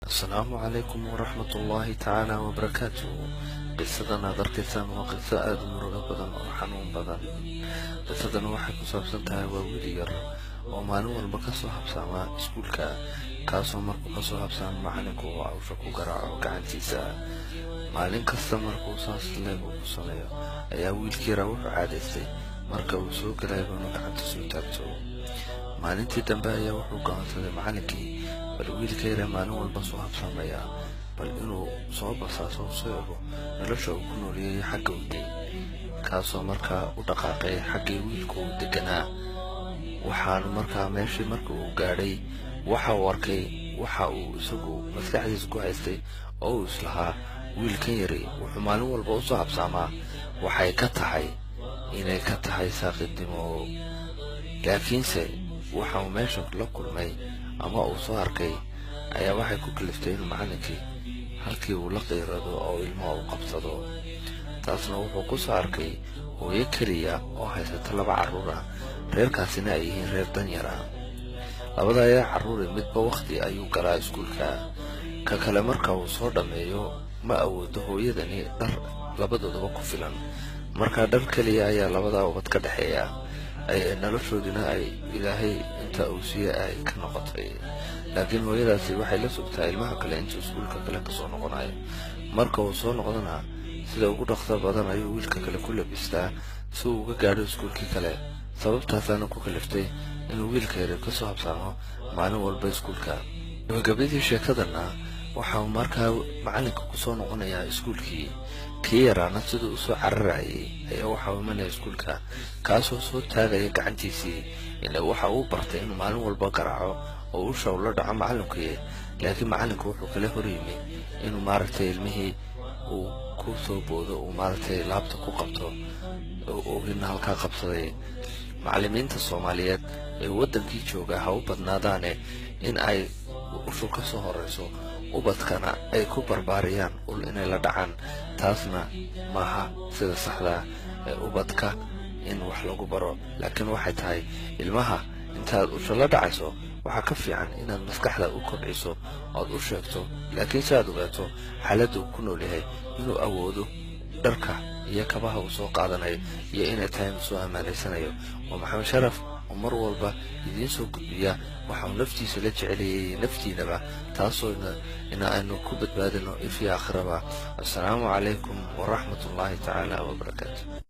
السلام عليكم ورحمة الله تعالى وبركاته. qisadana ad arkaysaan waa qiso aada u murugo badan oo xanuun badan. qisadana waxay ku saabsan tahay waa wiil yar oo maalin walba kasoo habsaama iskuulka, kaasoo markuu kasoo habsaamo macalinku uu cawsha ku garaaco gacantiisa. maalin kasta markuu saas leeg u sameeyo ayaa wiilkii yara wuxuu caadaystay marka uu soo galayba inuu gacanta soo taagto. maalintii dambe ayaa wuxuu go'aansaday macalinkii bal wiilka yara maalin walba soo habsaamaya bal inuu soo basaaso soo ego nolosha uu ku nooliyay xagga waday, kaasoo markaa u dhaqaaqay xaggii wiilku uu deganaa. waxaanu markaa meeshii marka uu gaadhay waxa uu arkay waxa uu isagu maskaxdiisa ku haystay oo uu islahaa wiilkan yari wuxuu maalin walba u soo habsaamaa waxay ka tahay inay ka tahay saaqidnimo. laakiinse waxa uu meesha la kulmay ama uu soo arkay ayaa waxay ku kaliftay inuu macalinkii halkii uu la qiirado oo ilmaha uu qabsado. taasna wuxuu ku soo arkay hooyo keliya oo haysata 2 carruur ah, reerkaasina ay yihiin reer danyar ah. labada ayaa carruuri midba waqti ayuu galaa iskuulka, ka kale marka uu soo dhammeeyo ma awoodo hooyadani dhar labadoodaba ku filan, markaa dhar keliya ayaa labada ubad ka dhexeeya ay noloshoodina ay ilaahay inta uu siiyay ay ka noqotay. laakiin hooyadaasi waxay la sugtaa ilmaha kale intuu iskuulka kale kasoo noqonayo. marka uu soo noqdana sida ugu dhaqso badan ayuu wiilka kale ku labistaa si uu uga gaadho iskuulkii kale. sababtaasaana ku kaliftay inuu wiilka yar kasoo habsaamo maalin walba iskuulka. gabagabadii sheekadana waxa uu markaa macalinka kusoo noqonayaa iskuulkii. kii yaraana siduu usoo cararayay ayaa waxa uu imanaya iskuulka, kaasoo soo taagaya gacantiisii ilaa waxa uu bartay inuu maalin walba garaaco oo u shaw la dhaco macalinkii. laakiin macalinku wuxuu kala hor yimi inuu maaragtay ilmihii uu ku soo boodo uu maaragtay laabta ku qabto oo halkaa qabsaday. macallimiinta Soomaaliyeed ee wadankii jooga ha u badnaadaane in ay ushu ka soo horeyso ubadkana ay ku barbaariyaan ul inay la dhacaan. taasna maaha sida saxda ee ubadka in wax lagu baro, laakiin waxay tahay ilmaha intaad usha la dhacayso waxaa ka fiican inaad maskaxda u kobciso ood u sheegto, laakiin si aad ogaato xaaladda uu ku nool yahay inuu awoodo dharka iyo kabaha uu soo qaadanayo iyo inay tahay inuu soo ammaanaysanayo. waa maxamed sharaf oo mar walba idiin soo gudbiya waxa uu naftiisa la jeceliyay naftiinaba, taasoo aynu ku badbaadino if iyo aakhiraba. assalaamu calaykum waraxmatullaahi tacaala wabarakaatu.